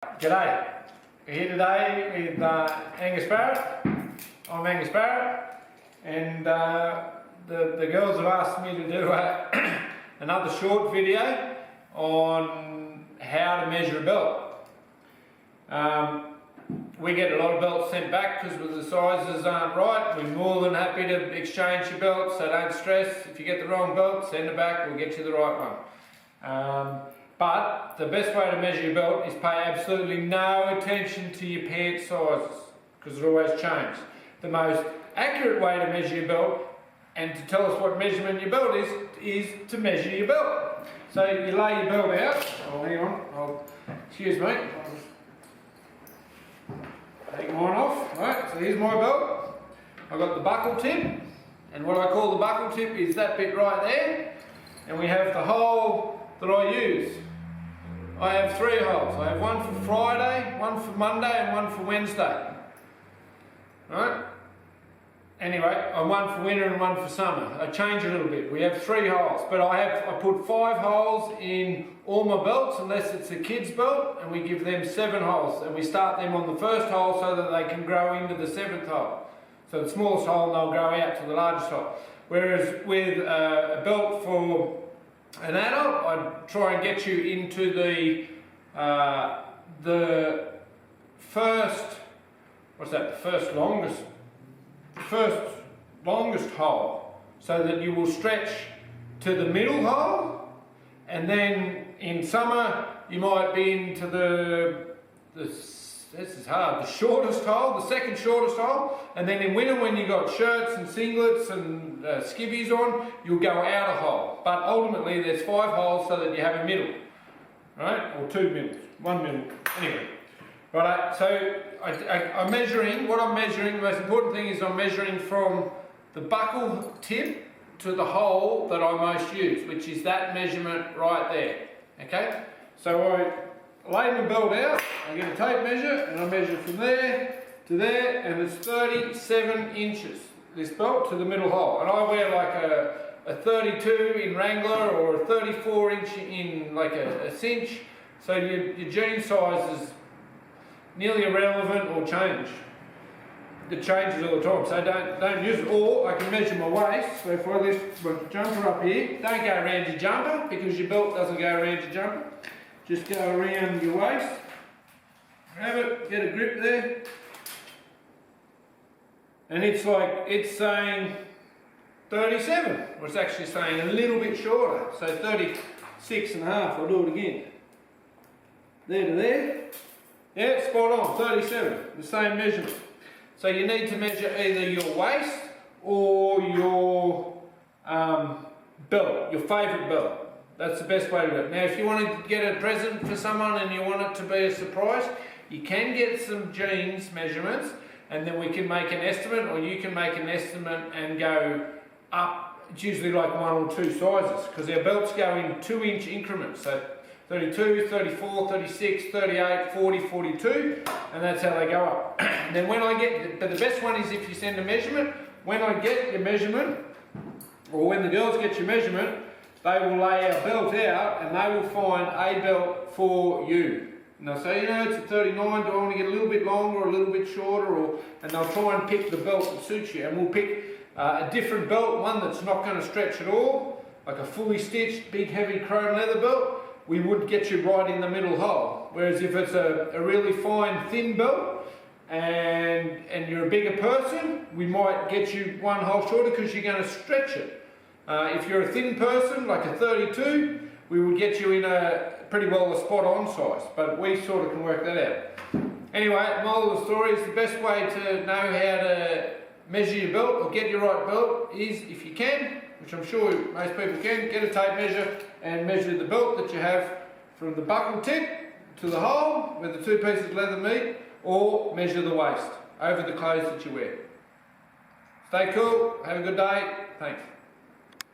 G'day, we're here today with Angus Barrett. I'm Angus Barrett, and the girls have asked me to do another short video on how to measure a belt. We get a lot of belts sent back because the sizes aren't right. We're more than happy to exchange your belts, so don't stress. If you get the wrong belt, send it back, we'll get you the right one. But the best way to measure your belt is pay absolutely no attention to your pant sizes, because it always changes. The most accurate way to measure your belt and to tell us what measurement your belt is to measure your belt. So you lay your belt out. Oh, hang on. Excuse me. Take mine off. Right, so here's my belt. I've got the buckle tip, and what I call the buckle tip is that bit right there, and we have the hole that I use. I have 3 holes. I have one for Friday, one for Monday, and one for Wednesday. Right? Anyway, I'm one for winter and one for summer. I change a little bit. We have 3 holes, but I put 5 holes in all my belts, unless it's a kid's belt, and we give them 7 holes, and we start them on the first hole so that they can grow into the 7th hole. So the smallest hole, they'll grow out to the largest hole. Whereas with a belt for an adult, I'd try and get you into the first longest hole, so that you will stretch to the middle hole, and then in summer you might be into the shortest hole, the second shortest hole, and then in winter, when you've got shirts and singlets and skivvies on, you'll go out a hole. But ultimately there's 5 holes so that you have a middle, right? Or 2 middles, 1 middle, anyway. Right, so I'm measuring, the most important thing is I'm measuring from the buckle tip to the hole that I most use, which is that measurement right there, okay? So I lay my belt out, I get a tape measure, and I measure from there to there, and it's 37 inches, this belt, to the middle hole. And I wear like a 32 in Wrangler, or a 34 inch in like a cinch, so your jean size is nearly irrelevant or change. It changes all the time, so don't use it. Or I can measure my waist. So if I lift my jumper up here, don't go around your jumper, because your belt doesn't go around your jumper. Just go around your waist, grab it, get a grip there, and it's saying 37, or it's actually saying a little bit shorter, so 36 and a half. I'll do it again. There to there. Yeah, spot on, 37, the same measurement. So you need to measure either your waist or your belt, your favourite belt. That's the best way to do it. Now, if you want to get a present for someone and you want it to be a surprise, you can get some jeans measurements, and then we can make an estimate, or you can make an estimate and go up. It's usually like 1 or 2 sizes, because our belts go in 2-inch increments. So 32, 34, 36, 38, 40, 42, and that's how they go up. And then but the best one is if you send a measurement. When I get your measurement, or when the girls get your measurement, they will lay our belt out, and they will find a belt for you. And they'll say, it's a 39, do I want to get a little bit longer or a little bit shorter? And they'll try and pick the belt that suits you. And we'll pick a different belt, one that's not going to stretch at all, like a fully stitched, big, heavy chrome leather belt. We would get you right in the middle hole. Whereas if it's a really fine, thin belt, and you're a bigger person, we might get you 1 hole shorter, because you're going to stretch it. If you're a thin person, like a 32, we would get you in pretty well a spot-on size, but we sort of can work that out. Anyway, moral of the story is the best way to know how to measure your belt or get your right belt is, if you can, which I'm sure most people can, get a tape measure and measure the belt that you have from the buckle tip to the hole where the 2 pieces of leather meet, or measure the waist over the clothes that you wear. Stay cool, have a good day, thanks.